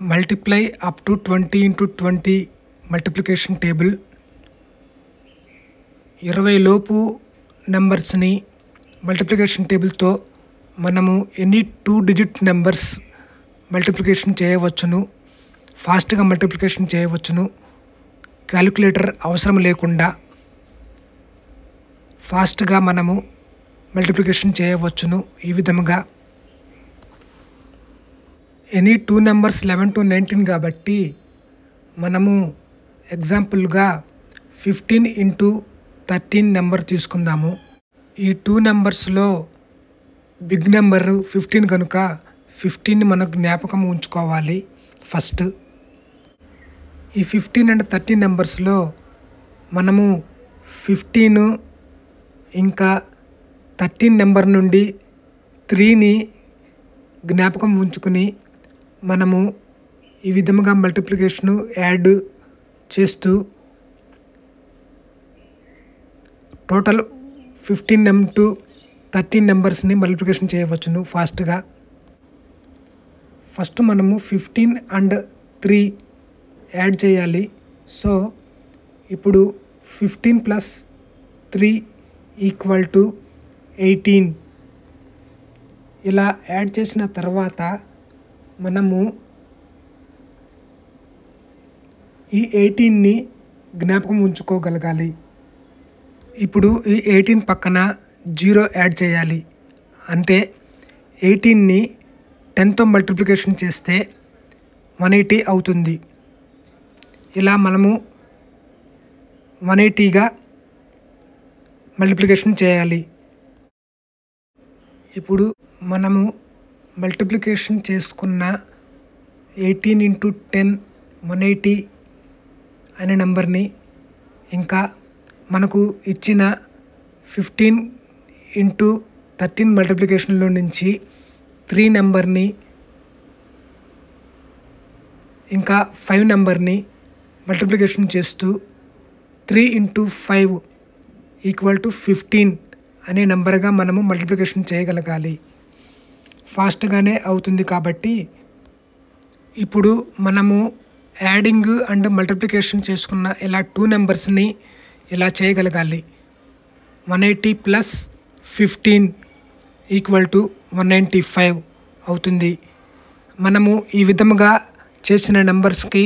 multiply up to 20 into 20 multiplication table 20 లోపు నెంబర్స్ని multiplication టేబుల్తో మనము any 2 digit numbers multiplication చేయవచ్చును, ఫాస్ట్గా మల్టిప్లికేషన్ చేయవచ్చును. క్యాలిక్యులేటర్ అవసరం లేకుండా ఫాస్ట్గా మనము మల్టిప్లికేషన్ చేయవచ్చును. ఈ విధముగా ఎనీ 2 నెంబర్స్ 11 to 19 కాబట్టి మనము ఎగ్జాంపుల్గా 15 into 13 నెంబర్ తీసుకుందాము. ఈ 2 నెంబర్స్లో బిగ్ నెంబర్ 15 కనుక 15ని మనకు జ్ఞాపకం ఉంచుకోవాలి. ఫస్ట్ ఈ 15 and 13 నెంబర్స్లో మనము 15 ఇంకా 13 నెంబర్ నుండి 3ని జ్ఞాపకం ఉంచుకుని మనము ఈ విధముగా మల్టిప్లికేషను యాడ్ చేస్తూ టోటల్ 15 to 13 నెంబర్స్ని మల్టిప్లికేషన్ చేయవచ్చును ఫాస్ట్గా. ఫస్ట్ మనము 15 and 3 యాడ్ చేయాలి. సో ఇప్పుడు 15 plus 3 ఈక్వల్ టు 18. ఇలా యాడ్ చేసిన తర్వాత మనము ఈ 18ని జ్ఞాపకం ఉంచుకోగలగాలి. ఇప్పుడు ఈ 18 పక్కన 0 యాడ్ చేయాలి. అంటే 18ని 10తో మల్టిప్లికేషన్ చేస్తే 180 అవుతుంది. ఇలా మనము 180గా మల్టిప్లికేషన్ చేయాలి. ఇప్పుడు మనము మల్టిప్లికేషన్ చేసుకున్న 18 into 10 180 అనే నెంబర్ని ఇంకా మనకు ఇచ్చిన 15 into 13 మల్టిప్లికేషన్లో నుంచి 3 నెంబర్ని ఇంకా 5 నెంబర్ని మల్టిప్లికేషన్ చేస్తూ 3 into 5 ఈక్వల్ టు 15 అనే నెంబర్గా మనము మల్టిప్లికేషన్ చేయగలగాలి. ఫాస్ట్గానే అవుతుంది కాబట్టి ఇప్పుడు మనము యాడింగ్ అండ్ మల్టిప్లికేషన్ చేసుకున్న ఇలా 2 నెంబర్స్ని ఇలా చేయగలగాలి. 180 plus 15 ఈక్వల్ టు 195 అవుతుంది. మనము ఈ విధముగా చేసిన నెంబర్స్కి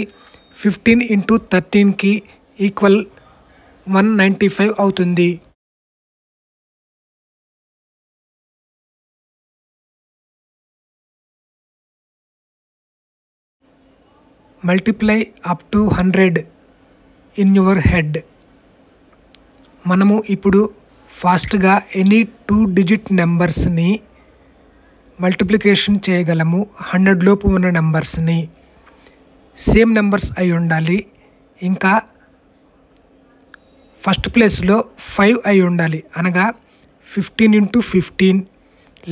15 into 13కి ఈక్వల్ 195 అవుతుంది. Multiply up to 100 in your head. మనము ఇప్పుడు ఫాస్ట్గా ఎనీ 2 డిజిట్ నెంబర్స్ని మల్టిప్లికేషన్ చేయగలము. 100 లోపు ఉన్న నెంబర్స్ని సేమ్ నెంబర్స్ అయి ఉండాలి. ఇంకా ఫస్ట్ ప్లేస్లో 5 అయి ఉండాలి. అనగా 15 into 15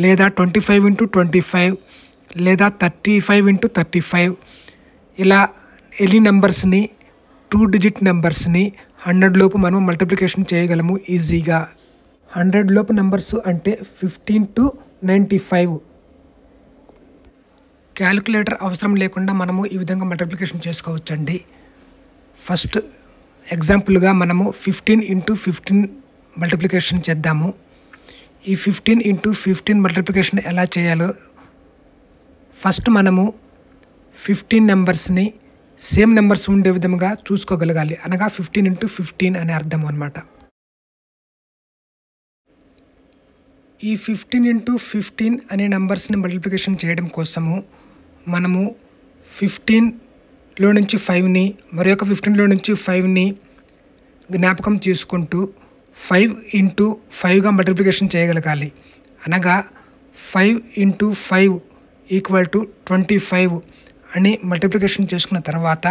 లేదా 25 into 25 లేదా 35 into 35 ఇలా ఎనీ నెంబర్స్ని 2 డిజిట్ నెంబర్స్ని 100 లోపు మనం మల్టిప్లికేషన్ చేయగలము ఈజీగా. 100 లోపు నెంబర్స్ అంటే 15 to 95. క్యాలిక్యులేటర్ అవసరం లేకుండా మనము ఈ విధంగా మల్టిప్లికేషన్ చేసుకోవచ్చండి. ఫస్ట్ ఎగ్జాంపుల్గా మనము 15 into 15 మల్టిప్లికేషన్ చేద్దాము. ఈ 15 into 15 మల్టిప్లికేషన్ ఎలా చేయాలో ఫస్ట్ మనము 15 నెంబర్స్ని సేమ్ నెంబర్స్ ఉండే విధంగా చూసుకోగలగాలి. అనగా 15 into 15 అనే అర్థం అన్నమాట. ఈ 15 into 15 అనే నెంబర్స్ని మల్టిప్లికేషన్ చేయడం కోసము మనము 15లో నుంచి 5ని మరొక 15లో నుంచి 5ని జ్ఞాపకం తీసుకుంటూ 5 into 5గా మల్టిప్లికేషన్ చేయగలగాలి. అనగా 5 into 5 ఈక్వల్ టు 25 అని మల్టిప్లికేషన్ చేసుకున్న తర్వాత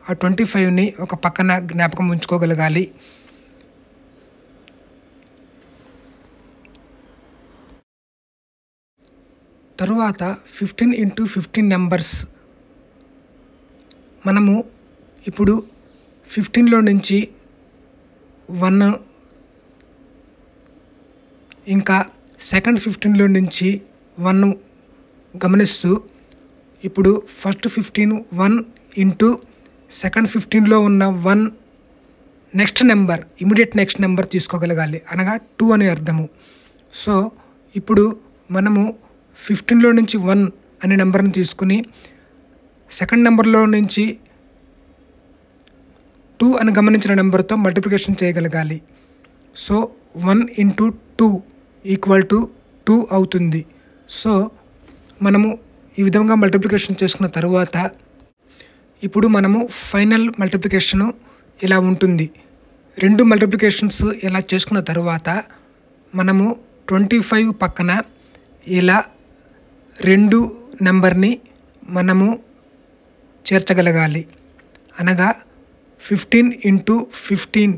ఆ 25ని ఒక పక్కన జ్ఞాపకం ఉంచుకోగలగాలి. తరువాత 15 into 15 నెంబర్స్ మనము ఇప్పుడు 15లో నుంచి 1 ఇంకా సెకండ్ 15లో నుంచి 1 గమనిస్తూ ఇప్పుడు ఫస్ట్ 15 1 ఇంటూ సెకండ్ 15లో ఉన్న 1 next number immediate next number తీసుకోగలగాలి, అనగా 2 అని అర్థము. సో ఇప్పుడు మనము 15లో నుంచి 1 అనే నెంబర్ని తీసుకుని సెకండ్ నెంబర్లో నుంచి 2 అని గమనించిన నెంబర్తో మల్టిప్లికేషన్ చేయగలగాలి. సో 1 ఇంటూ 2 ఈక్వల్ టు 2 అవుతుంది. సో మనము ఈ విధంగా మల్టిప్లికేషన్ చేసుకున్న తరువాత ఇప్పుడు మనము ఫైనల్ మల్టిప్లికేషను ఇలా ఉంటుంది. 2 మల్టిప్లికేషన్స్ ఇలా చేసుకున్న తరువాత మనము 25 పక్కన ఇలా 2 నెంబర్ని మనము చేర్చగలగాలి, అనగా 15 ఇంటూ 15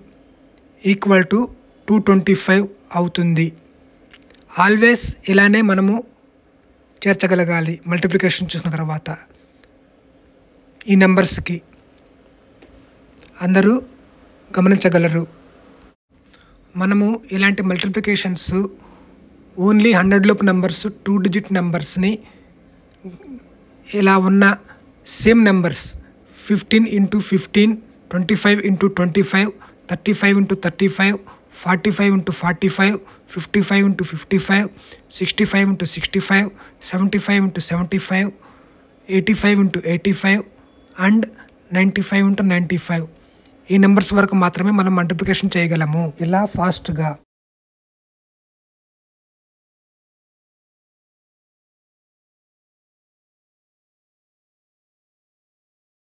ఈక్వల్ టు 225 అవుతుంది. ఆల్వేస్ ఇలానే మనము చేర్చగలగాలి మల్టిప్లికేషన్ చేసిన తర్వాత ఈ నెంబర్స్కి. అందరూ గమనించగలరు. మనము ఇలాంటి మల్టిప్లికేషన్స్ ఓన్లీ 100 లోపు నెంబర్స్ 2 డిజిట్ నెంబర్స్ని ఇలా ఉన్న same numbers 15 into 15, 25 into 25, 35 into 35, 45 into 45, 55 into 55, 65 into 65, 75 into 75, 85 into 85 and 95 into 95 ఈ నెంబర్స్ వరకు మాత్రమే మనం మల్టిప్లికేషన్ చేయగలము ఇలా ఫాస్ట్గా.